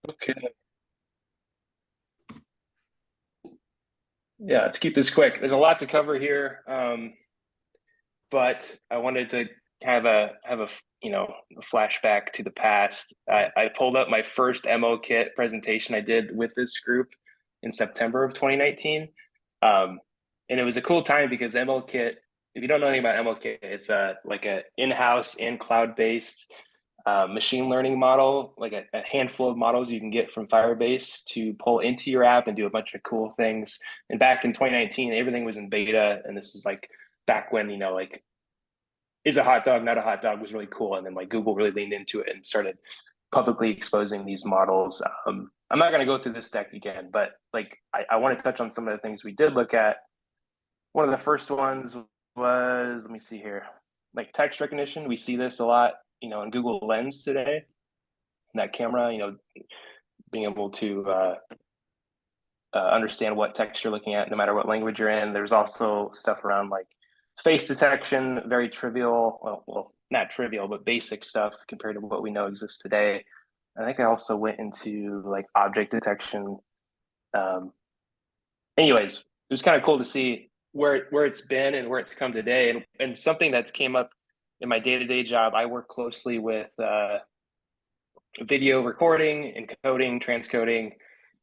Okay. Yeah, let's keep this quick. There's a lot to cover here, but I wanted to have a a flashback to the past. I pulled up my first MLKit presentation I did with this group in September of 2019, and it was a cool time because MLKit. If you don't know anything about MLKit, it's like a in-house and cloud-based machine learning model, like a handful of models you can get from Firebase to pull into your app and do a bunch of cool things. And back in 2019, everything was in beta, and this was like back when like is a hot dog not a hot dog was really cool, and then like Google really leaned into it and started publicly exposing these models. I'm not going to go through this deck again, but like I want to touch on some of the things we did look at. One of the first ones was, let me see here, like text recognition. We see this a lot, in Google Lens today. That camera, being able to understand what text you're looking at, no matter what language you're in. There's also stuff around like face detection, very trivial, well, not trivial, but basic stuff compared to what we know exists today. I think I also went into like object detection. Um, Anyways, it was kind of cool to see where it's been and where it's come today, and something that's came up in my day to day job. I work closely with video recording, encoding, transcoding,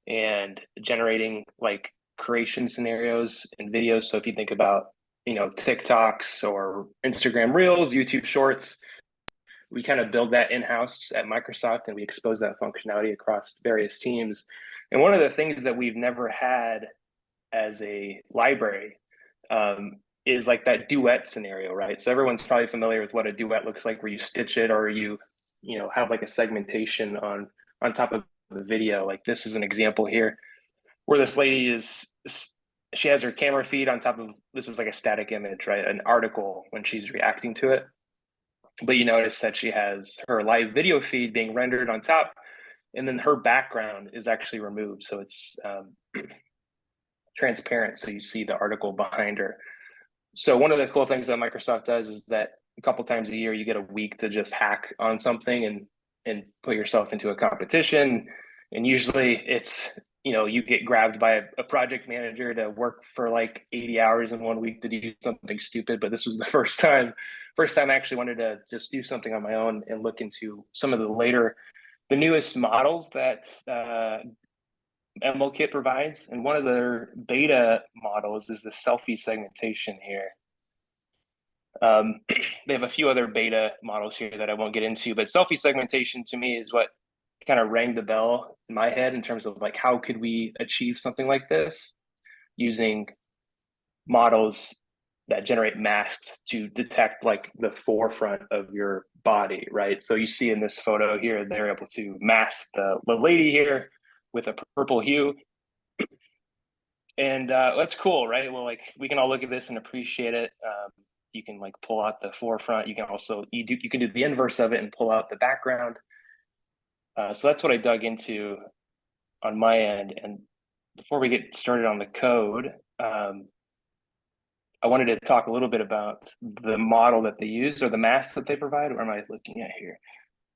and generating like creation scenarios and videos. So if you think about TikToks or Instagram Reels, YouTube Shorts, we kind of build that in house at Microsoft, and we expose that functionality across various teams. And one of the things that we've never had as a library is like that duet scenario, right? So everyone's probably familiar with what a duet looks like, where you stitch it or you have like a segmentation on top of the video. Like this is an example here where this lady is she has her camera feed on top of, this is like a static image, right? An article when she's reacting to it. But you notice that she has her live video feed being rendered on top, and then her background is actually removed. So it's transparent. So you see the article behind her. So one of the cool things that Microsoft does is that a couple times a year you get a week to just hack on something and put yourself into a competition. And usually it's you get grabbed by a project manager to work for like 80 hours in one week to do something stupid. But this was the first time I actually wanted to just do something on my own and look into some of the newest models that MLKit provides. And one of their beta models is the selfie segmentation here. They have a few other beta models here that I won't get into, but selfie segmentation to me is what kind of rang the bell in my head in terms of like, how could we achieve something like this using models that generate masks to detect like the forefront of your body, right? So you see in this photo here, they're able to mask the lady here with a purple hue. And that's cool, right? Well, like we can all look at this and appreciate it. You can like pull out the forefront. You can also you can do the inverse of it and pull out the background. So that's what I dug into on my end. And before we get started on the code, I wanted to talk a little bit about the model that they use or the mask that they provide. What am I looking at here?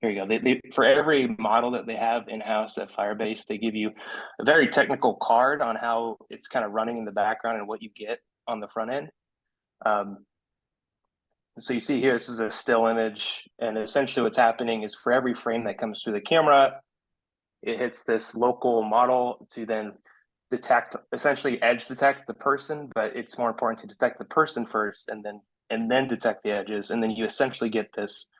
Here you go. They for every model that they have in-house at Firebase, they give you a very technical card on how it's kind of running in the background and what you get on the front end. So you see here, this is a still image, and essentially what's happening is for every frame that comes through the camera, it hits this local model to then detect, essentially edge detect the person, but it's more important to detect the person first and then detect the edges, and then you essentially get this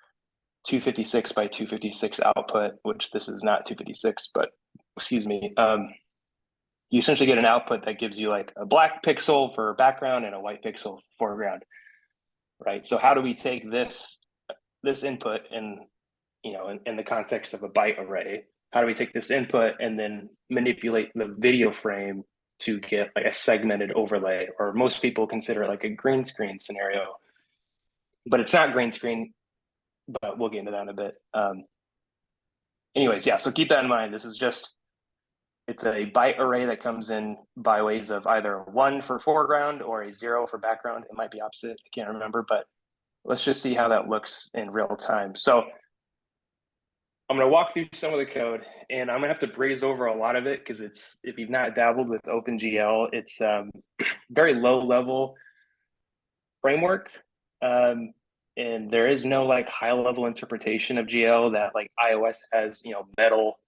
256 by 256 output, which this is not 256, but excuse me. You essentially get an output that gives you like a black pixel for background and a white pixel for foreground, right? So how do we take this input in the context of a byte array? How do we take this input and then manipulate the video frame to get like a segmented overlay, or most people consider it like a green screen scenario, but it's not green screen, but we'll get into that in a bit. Anyways, yeah, so keep that in mind. It's a byte array that comes in by ways of either 1 for foreground or a 0 for background. It might be opposite, I can't remember, but let's just see how that looks in real time. So I'm going to walk through some of the code, and I'm going to have to breeze over a lot of it because it's, if you've not dabbled with OpenGL, it's very low level framework. And there is no like high level interpretation of GL that like iOS has, Metal.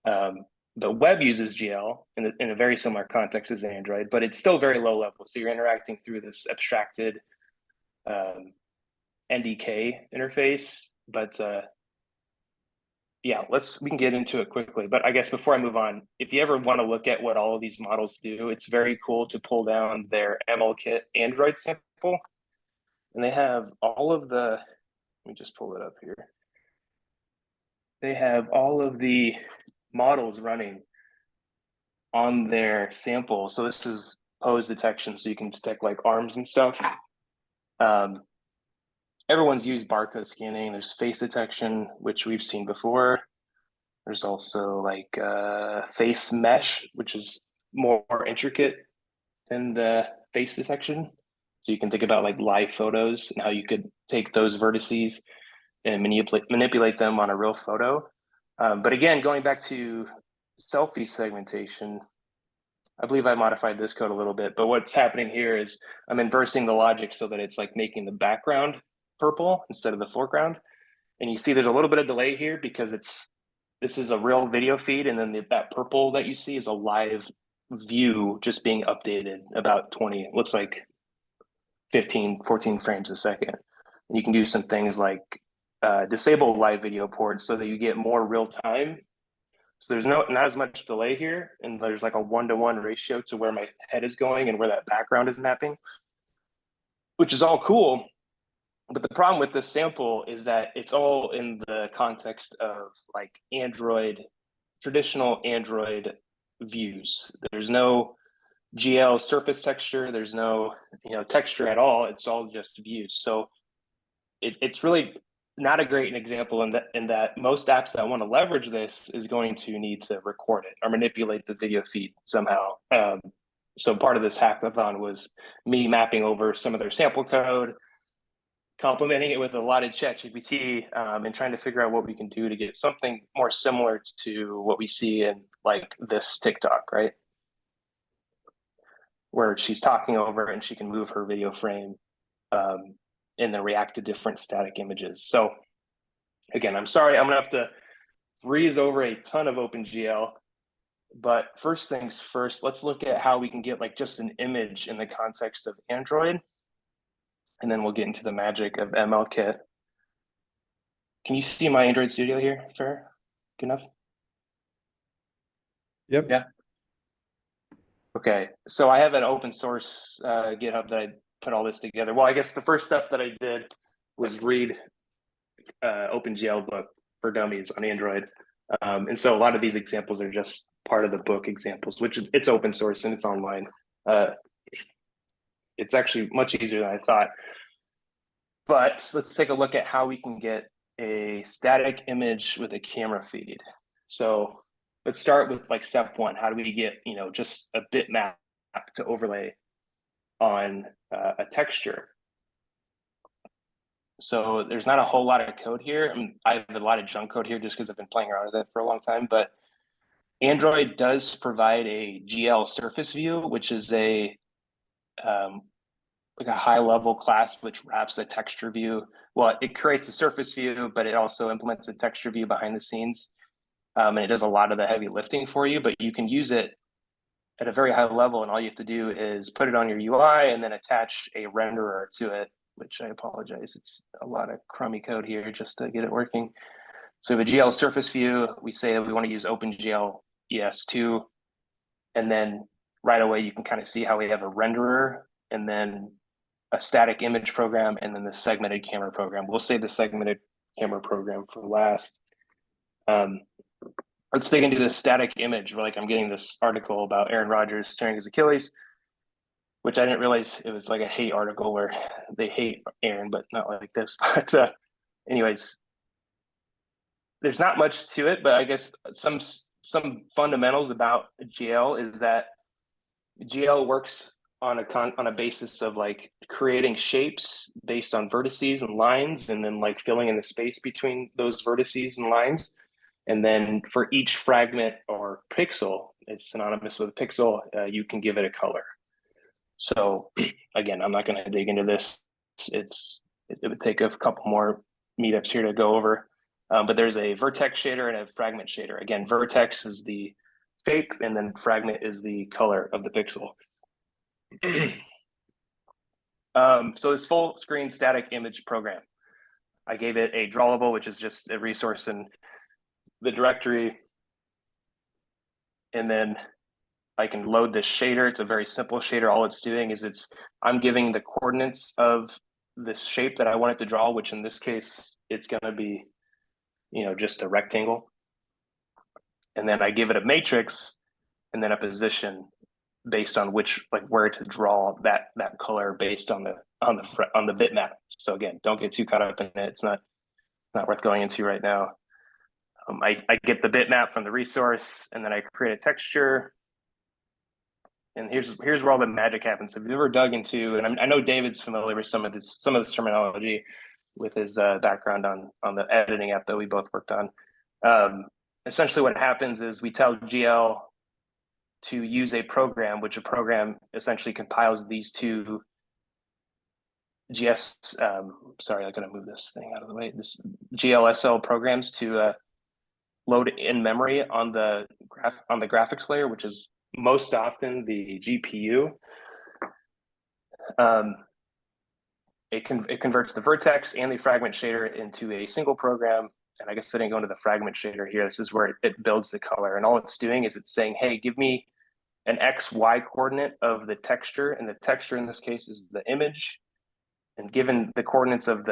The web uses GL in a very similar context as Android, but it's still very low level. So you're interacting through this abstracted NDK interface. But yeah, we can get into it quickly. But I guess before I move on, if you ever want to look at what all of these models do, it's very cool to pull down their MLKit Android sample. And they have all of the, let me just pull it up here. They have all of the models running on their sample. So this is pose detection, so you can detect like arms and stuff. Everyone's used barcode scanning. There's face detection, which we've seen before. There's also like face mesh, which is more intricate than the face detection. So you can think about like live photos and how you could take those vertices and manipulate them on a real photo. But again, going back to selfie segmentation, I believe I modified this code a little bit, but what's happening here is I'm inversing the logic so that it's like making the background purple instead of the foreground. And you see there's a little bit of delay here because this is a real video feed, and then that purple that you see is a live view just being updated about 20, looks like 15, 14 frames a second. And you can do some things like disable live video ports so that you get more real time. So there's not as much delay here, and there's like a 1-to-1 ratio to where my head is going and where that background is mapping, which is all cool. But the problem with this sample is that it's all in the context of like traditional Android views. There's no GL surface texture. There's no texture at all. It's all just views. So it's really not a great example in that most apps that want to leverage this is going to need to record it or manipulate the video feed somehow. So part of this hackathon was me mapping over some of their sample code, complementing it with a lot of ChatGPT, and trying to figure out what we can do to get something more similar to what we see in like this TikTok, right? Where she's talking over and she can move her video frame and then react to different static images. So again, I'm sorry, I'm gonna have to breeze over a ton of OpenGL, but first things first, let's look at how we can get like just an image in the context of Android. And then we'll get into the magic of MLKit. Can you see my Android Studio here, Fair? Good enough? Yep. Yeah. Okay, so I have an open source GitHub that I put all this together. Well, I guess the first step that I did was read OpenGL book for dummies on Android. And so a lot of these examples are just part of the book examples, which it's open source and it's online. It's actually much easier than I thought. But let's take a look at how we can get a static image with a camera feed. So let's start with like step one. How do we get, just a bitmap to overlay on a texture? So there's not a whole lot of code here. I have a lot of junk code here just because I've been playing around with it for a long time, but Android does provide a GL surface view, which is like a high level class which wraps a texture view. Well, it creates a surface view, but it also implements a texture view behind the scenes. And it does a lot of the heavy lifting for you, but you can use it at a very high level. And all you have to do is put it on your UI and then attach a renderer to it, which I apologize. It's a lot of crummy code here just to get it working. So we have a GL surface view. We say that we want to use OpenGL ES2. And then right away, you can kind of see how we have a renderer and then a static image program, and then the segmented camera program. We'll save the segmented camera program for last. Let's dig into this static image. Like I'm getting this article about Aaron Rodgers tearing his Achilles, which I didn't realize it was like a hate article where they hate Aaron, but not like this. But anyways, there's not much to it, but I guess some fundamentals about GL is that GL works on a basis of like creating shapes based on vertices and lines, and then like filling in the space between those vertices and lines. And then for each fragment or pixel, it's synonymous with a pixel, you can give it a color. So again, I'm not going to dig into this. It would take a couple more meetups here to go over. But there's a vertex shader and a fragment shader. Again, vertex is the shape, and then fragment is the color of the pixel. So this full screen static image program, I gave it a drawable, which is just a resource in the directory. And then I can load this shader. It's a very simple shader. All it's doing is I'm giving the coordinates of this shape that I want it to draw, which in this case, it's going to be, just a rectangle. And then I give it a matrix and then a position based on where to draw that color based on the bitmap. So again, don't get too caught up in it. It's not worth going into right now. I get the bitmap from the resource, and then I create a texture. And here's where all the magic happens. So if you've ever dug into, and I know David's familiar with some of this terminology with his background on the editing app that we both worked on. Essentially, what happens is we tell GL to use a program, which a program essentially compiles these two sorry, I'm going to move this thing out of the way. This GLSL programs to load in memory on the graphics layer, which is most often the GPU. It converts the vertex and the fragment shader into a single program. And I guess I didn't go into the fragment shader here. This is where it builds the color. And all it's doing is it's saying, hey, give me an XY coordinate of the texture. And the texture in this case is the image. And given the coordinates of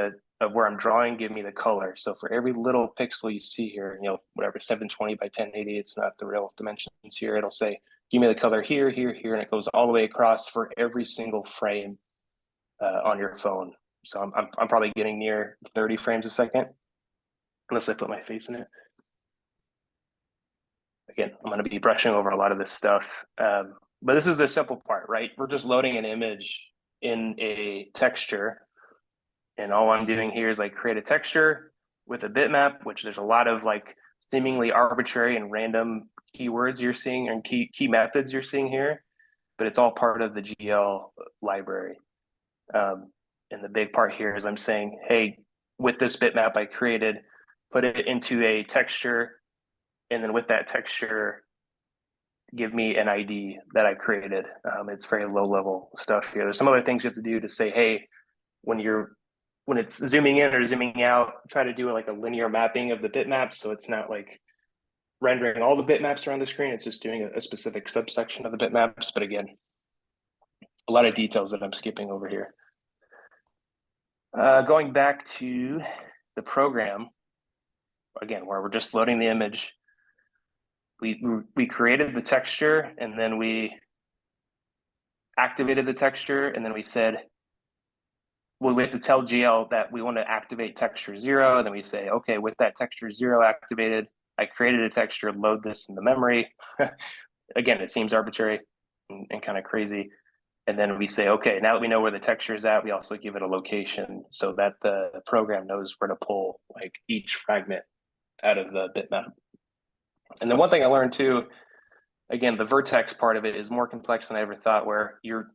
where I'm drawing, give me the color. So for every little pixel you see here, whatever, 720 by 1080, it's not the real dimensions here. It'll say, give me the color here, here, here, and it goes all the way across for every single frame on your phone. So I'm probably getting near 30 frames a second, unless I put my face in it. Again, I'm going to be brushing over a lot of this stuff. But this is the simple part, right? We're just loading an image in a texture. And all I'm doing here is create a texture with a bitmap, which there's a lot of seemingly arbitrary and random keywords you're seeing and key methods you're seeing here, but it's all part of the GL library. And the big part here is I'm saying, hey, with this bitmap I created, put it into a texture, and then with that texture, give me an ID that I created. It's very low level stuff here. There's some other things you have to do to say, hey, when it's zooming in or zooming out, try to do a linear mapping of the bitmap. So it's not rendering all the bitmaps around the screen. It's just doing a specific subsection of the bitmaps. But again, a lot of details that I'm skipping over here. Going back to the program, again, where we're just loading the image, we created the texture, and then we activated the texture, and then we said, well, we have to tell GL that we want to activate texture 0. And then we say, okay, with that texture 0 activated, I created a texture, load this in the memory. Again, it seems arbitrary and kind of crazy. And then we say, okay, now that we know where the texture is at, we also give it a location so that the program knows where to pull each fragment out of the bitmap. And then one thing I learned too, again, the vertex part of it is more complex than I ever thought, where you're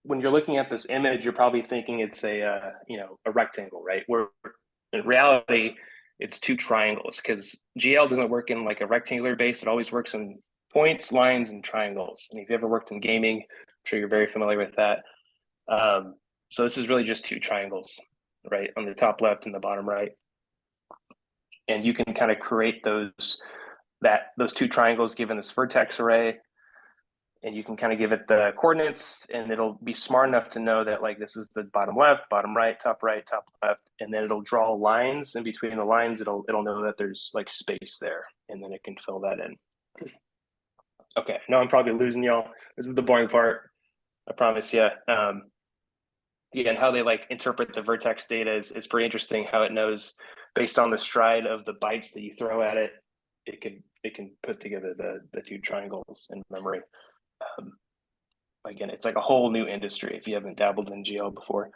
when you're looking at this image, you're probably thinking it's a rectangle, right? Where in reality, it's two triangles, because GL doesn't work in a rectangular base. It always works in points, lines, and triangles. And if you ever worked in gaming, I'm sure you're very familiar with that. So this is really just two triangles, right? On the top left and the bottom right. And you can kind of create those two triangles given this vertex array. And you can kind of give it the coordinates, and it'll be smart enough to know that this is the bottom left, bottom right, top left, and then it'll draw lines in between the lines. It'll know that there's space there, and then it can fill that in. Okay, now I'm probably losing y'all. This is the boring part, I promise you. Again, how they interpret the vertex data is pretty interesting. How it knows based on the stride of the bytes that you throw at it, it can put together the two triangles in memory. Again, it's a whole new industry if you haven't dabbled in GL before.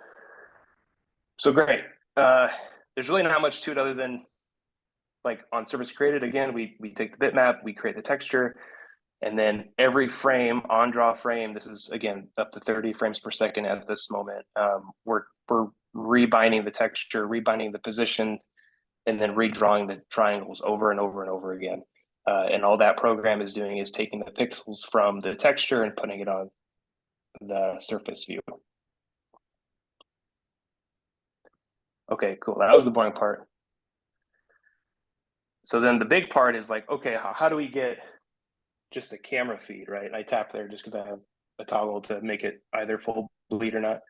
So great. There's really not much to it other than like on surface created, again, we take the bitmap, we create the texture, and then every frame, on draw frame, this is again up to 30 frames per second at this moment. We're rebinding the texture, rebinding the position, and then redrawing the triangles over and over and over again. And all that program is doing is taking the pixels from the texture and putting it on the surface view. Okay, cool. That was the boring part. So then the big part is like, okay, how do we get just a camera feed, right? I tap there just because I have a toggle to make it either full bleed or not.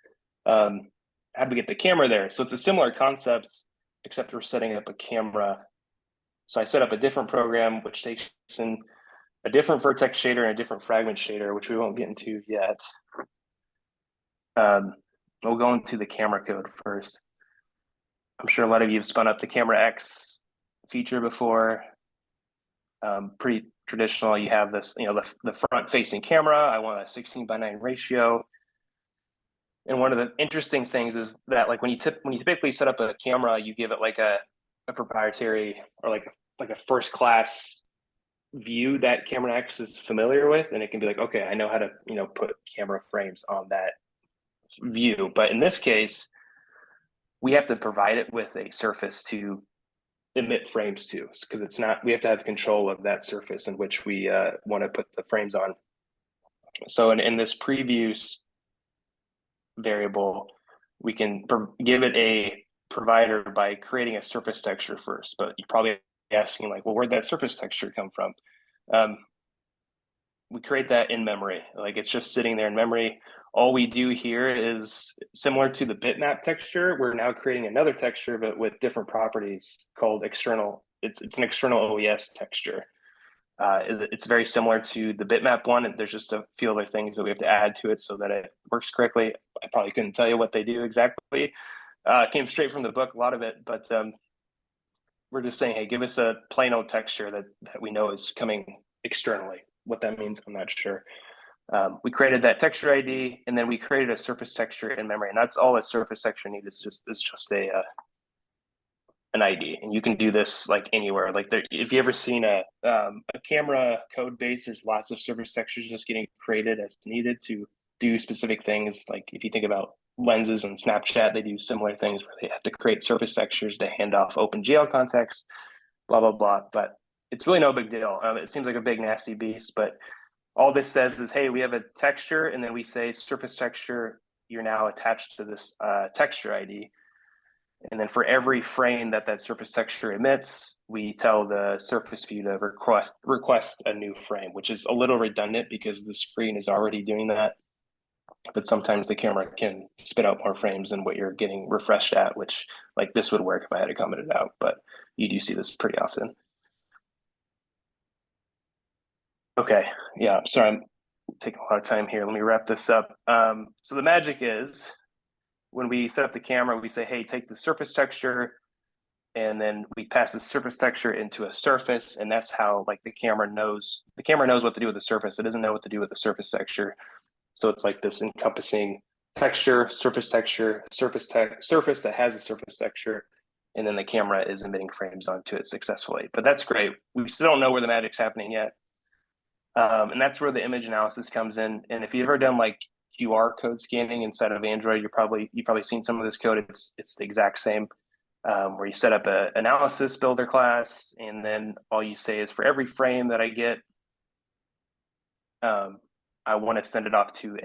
How do we get the camera there? So it's a similar concept, except we're setting up a camera. So I set up a different program, which takes in a different vertex shader and a different fragment shader, which we won't get into yet. We'll go into the camera code first. I'm sure a lot of you have spun up the camera X feature before. Pretty traditional. You have this, the front facing camera. I want a 16:9 ratio. And one of the interesting things is that like when you typically set up a camera, you give it like a proprietary or like a first class view that camera X is familiar with, and it can be like, okay, I know how to put camera frames on that view. But in this case, we have to provide it with a surface to emit frames to, because it's not, we have to have control of that surface in which we want to put the frames on. So in this preview variable, we can give it a provider by creating a surface texture first. But you're probably asking like, well, where'd that surface texture come from? We create that in memory. Like it's just sitting there in memory. All we do here is similar to the bitmap texture. We're now creating another texture, but with different properties called external. It's an external OES texture. It's very similar to the bitmap one. And there's just a few other things that we have to add to it so that it works correctly. I probably couldn't tell you what they do exactly. Came straight from the book, a lot of it, but we're just saying, hey, give us a plain old texture that we know is coming externally. What that means, I'm not sure. We created that texture ID, and then we created a surface texture in memory, and that's all a surface texture needs. It's just an ID, and you can do this like anywhere. Like if you ever seen a camera code base, there's lots of surface textures just getting created as needed to do specific things. Like if you think about lenses and Snapchat, they do similar things where they have to create surface textures to hand off OpenGL context, blah blah blah. But it's really no big deal. It seems like a big nasty beast, but all this says is, hey, we have a texture, and then we say surface texture, you're now attached to this texture ID. And then for every frame that surface texture emits, we tell the surface view to request a new frame, which is a little redundant because the screen is already doing that. But sometimes the camera can spit out more frames than what you're getting refreshed at, which like this would work if I had to comment it out, but you do see this pretty often. Okay, yeah, sorry, I'm taking a lot of time here. Let me wrap this up. So the magic is when we set up the camera, we say, hey, take the surface texture, and then we pass the surface texture into a surface, and that's how like the camera knows what to do with the surface. It doesn't know what to do with the surface texture. So it's like this encompassing texture, surface texture, surface that has a surface texture, and then the camera is emitting frames onto it successfully. But that's great. We still don't know where the magic's happening yet. And that's where the image analysis comes in. And if you've ever done like QR code scanning inside of Android, you've probably seen some of this code. It's the exact same, where you set up an analysis builder class, and then all you say is for every frame that I get, I want to send it off to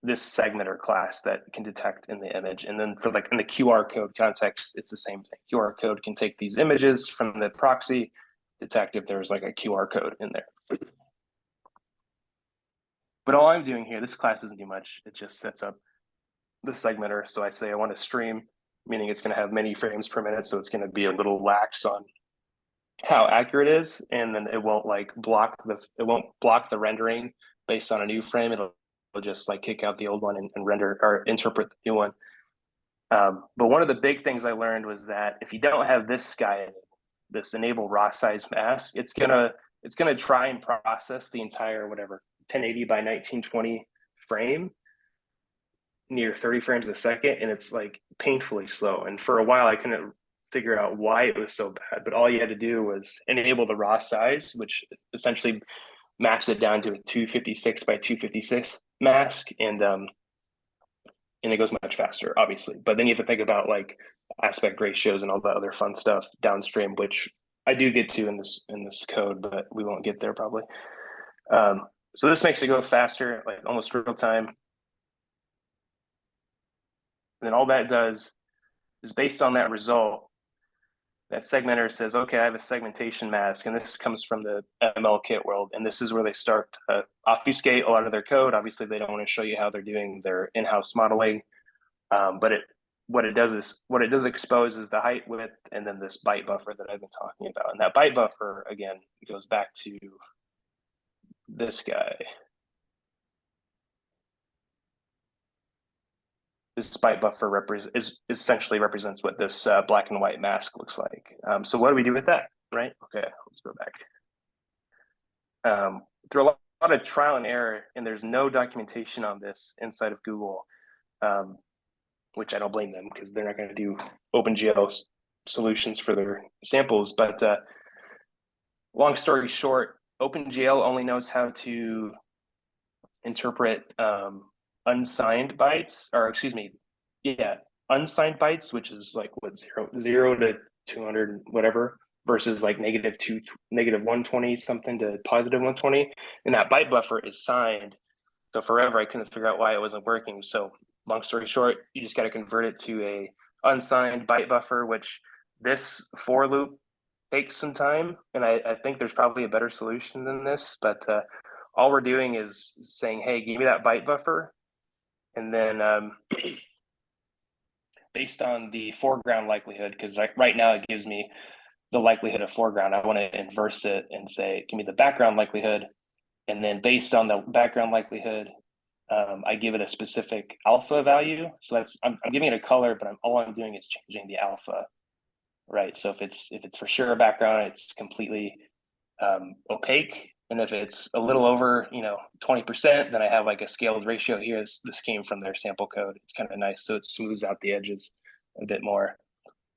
this segmenter class that can detect in the image. And then for like in the QR code context, it's the same thing. QR code can take these images from the proxy, detect if there's like a QR code in there. But all I'm doing here, this class doesn't do much. It just sets up the segmenter. So I say I want to stream, meaning it's going to have many frames per minute. So it's going to be a little lax on how accurate it is. And then it won't block the rendering based on a new frame. It'll just like kick out the old one and render or interpret the new one. But one of the big things I learned was that if you don't have this guy, this enable raw size mask, it's gonna try and process the entire 1080 by 1920 frame near 30 frames a second, and it's like painfully slow. And for a while I couldn't figure out why it was so bad, but all you had to do was enable the raw size, which essentially maxed it down to a 256 by 256 mask, and it goes much faster, obviously. But then you have to think about like aspect ratios and all that other fun stuff downstream, which I do get to in this code, but we won't get there probably. So this makes it go faster, like almost real time. And then all that does is based on that result, that segmenter says, okay, I have a segmentation mask, and this comes from the MLKit world, and this is where they start to obfuscate a lot of their code. Obviously, they don't want to show you how they're doing their in-house modeling, but what it does expose is the height, width, and then this byte buffer that I've been talking about. And that byte buffer, again, goes back to this guy. This byte buffer essentially represents what this black and white mask looks like. So what do we do with that, right? Okay, let's go back. Through a lot of trial and error, and there's no documentation on this inside of Google, which I don't blame them because they're not going to do OpenGL solutions for their samples. But long story short, OpenGL only knows how to interpret unsigned bytes, or excuse me, yeah, unsigned bytes, which is like what, zero to 200 whatever, versus like negative 120 something to positive 120, and that byte buffer is signed. So forever I couldn't figure out why it wasn't working. So long story short, you just got to convert it to a unsigned byte buffer, which this for loop takes some time, and I think there's probably a better solution than this, but all we're doing is saying, hey, give me that byte buffer, and then based on the foreground likelihood, because like right now it gives me the likelihood of foreground, I want to inverse it and say, give me the background likelihood, and then based on the background likelihood, I give it a specific alpha value. So I'm giving it a color, but all I'm doing is changing the alpha, right? So if it's for sure a background, it's completely opaque. And if it's a little over, 20%, then I have like a scaled ratio here. This came from their sample code. It's kind of nice. So it smooths out the edges a bit more.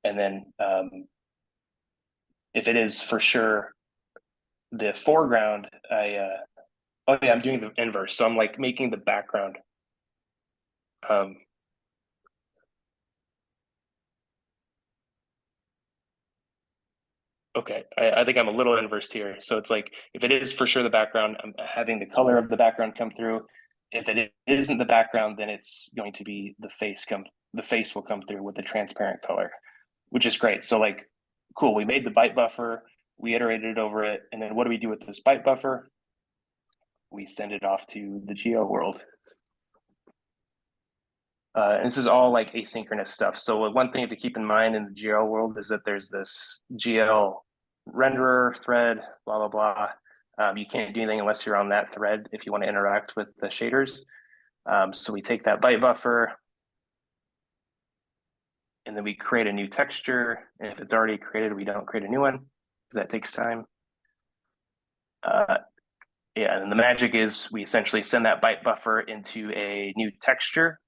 And then if it is for sure the foreground, I'm doing the inverse. So I'm like making the background. Okay, I think I'm a little inversed here. So it's like, if it is for sure the background, I'm having the color of the background come through. If it isn't the background, then it's going to be the face will come through with the transparent color, which is great. So like, cool, we made the byte buffer, we iterated over it, and then what do we do with this byte buffer? We send it off to the GL world. And this is all like asynchronous stuff. So one thing to keep in mind in the GL world is that there's this GL renderer thread, blah, blah, blah. You can't do anything unless you're on that thread if you want to interact with the shaders. So we take that byte buffer, and then we create a new texture. And if it's already created, we don't create a new one because that takes time. Yeah, and the magic is we essentially send that byte buffer into a new texture,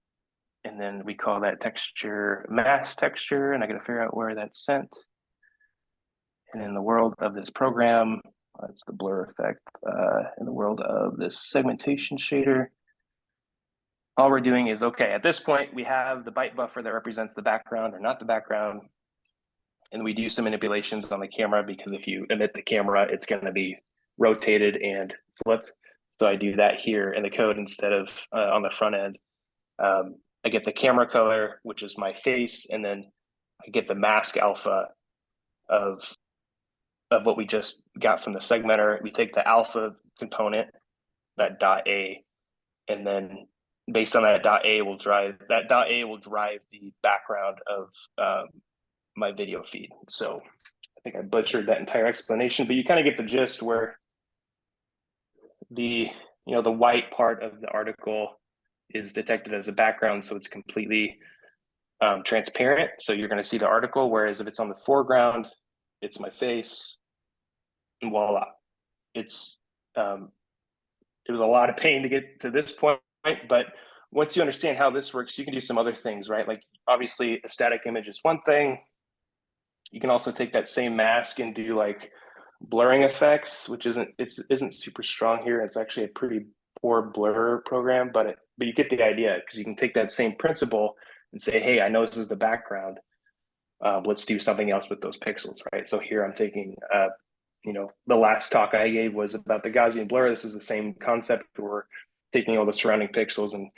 and then we call that texture mask texture, and I got to figure out where that's sent. And in the world of this program, that's the blur effect. In the world of this segmentation shader, all we're doing is, okay, at this point, we have the byte buffer that represents the background or not the background. And we do some manipulations on the camera because if you emit the camera, it's going to be rotated and flipped. So I do that here in the code instead of on the front end. I get the camera color, which is my face, and then I get the mask alpha of what we just got from the segmenter. We take the alpha component, that dot A, and then based on that dot A will drive the background of my video feed. So I think I butchered that entire explanation, but you kind of get the gist where the white part of the article is detected as a background, so it's completely transparent. So you're going to see the article, whereas if it's on the foreground, it's my face, and voila. It was a lot of pain to get to this point, but once you understand how this works, you can do some other things, right? Like obviously a static image is one thing. You can also take that same mask and do like blurring effects, which isn't super strong here. It's actually a pretty poor blur program, but you get the idea because you can take that same principle and say, hey, I know this is the background. Let's do something else with those pixels, right? So here I'm taking, the last talk I gave was about the Gaussian blur. This is the same concept. We're taking all the surrounding pixels and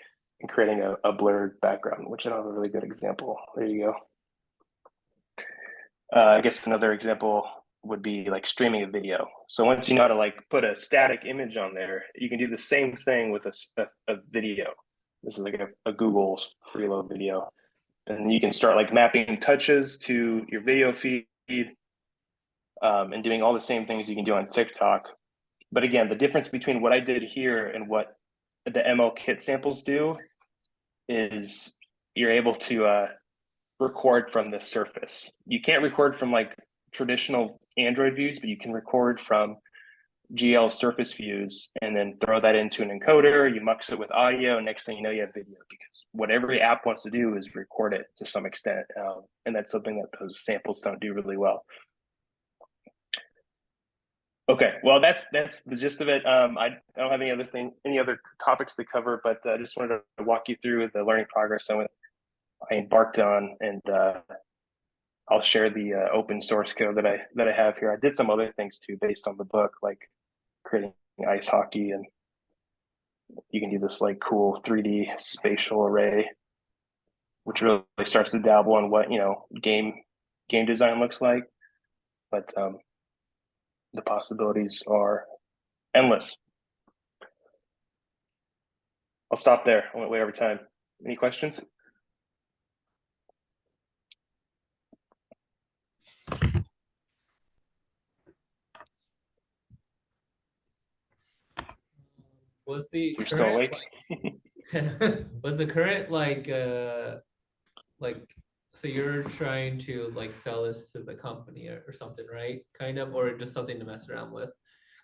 creating a blurred background, which I don't have a really good example. There you go. I guess another example would be like streaming a video. So once you know how to like put a static image on there, you can do the same thing with a video. This is like a Google freeload video. And you can start like mapping touches to your video feed and doing all the same things you can do on TikTok. But again, the difference between what I did here and what the MLKit samples do is you're able to record from the surface. You can't record from like traditional Android views, but you can record from GL surface views and then throw that into an encoder. You mux it with audio, and next thing you know, you have video, because what every app wants to do is record it to some extent. And that's something that those samples don't do really well. Okay, well, that's the gist of it. I don't have any other topics to cover, but I just wanted to walk you through the learning progress I embarked on, and I'll share the open source code that I have here. I did some other things too based on the book, like creating ice hockey, and you can do this like cool 3D spatial array, which really starts to dabble on what game design looks like. But the possibilities are endless. I'll stop there. I went way over time. Any questions? Was the You're still awake? was the current like so you're trying to like sell this to the company or something, right? Kind of, or just something to mess around with?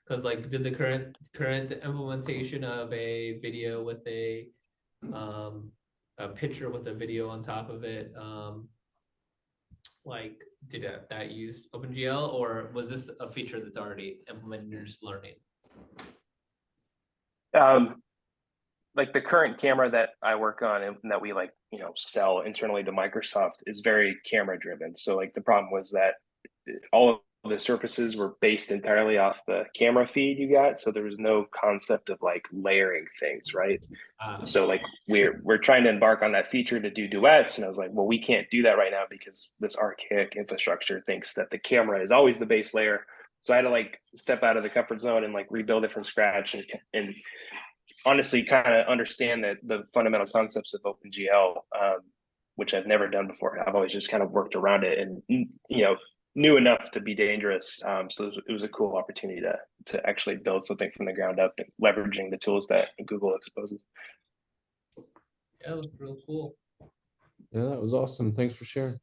Because like, did the current implementation of a video with a picture with a video on top of it, like did that use OpenGL, or was this a feature that's already implemented and you're just learning? Like the current camera that I work on and that we like, sell internally to Microsoft is very camera driven. So like the problem was that all of the surfaces were based entirely off the camera feed you got. So there was no concept of like layering things, right? So like we're trying to embark on that feature to do duets. And I was like, well, we can't do that right now because this archaic infrastructure thinks that the camera is always the base layer. So I had to like step out of the comfort zone and like rebuild it from scratch and honestly kind of understand the fundamental concepts of OpenGL, which I've never done before. I've always just kind of worked around it and knew enough to be dangerous. So it was a cool opportunity to actually build something from the ground up and leveraging the tools that Google exposes. Yeah, that was real cool. Yeah, that was awesome. Thanks for sharing.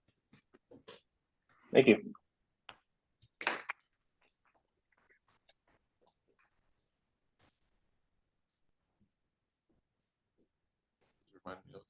Thank you. Remind me of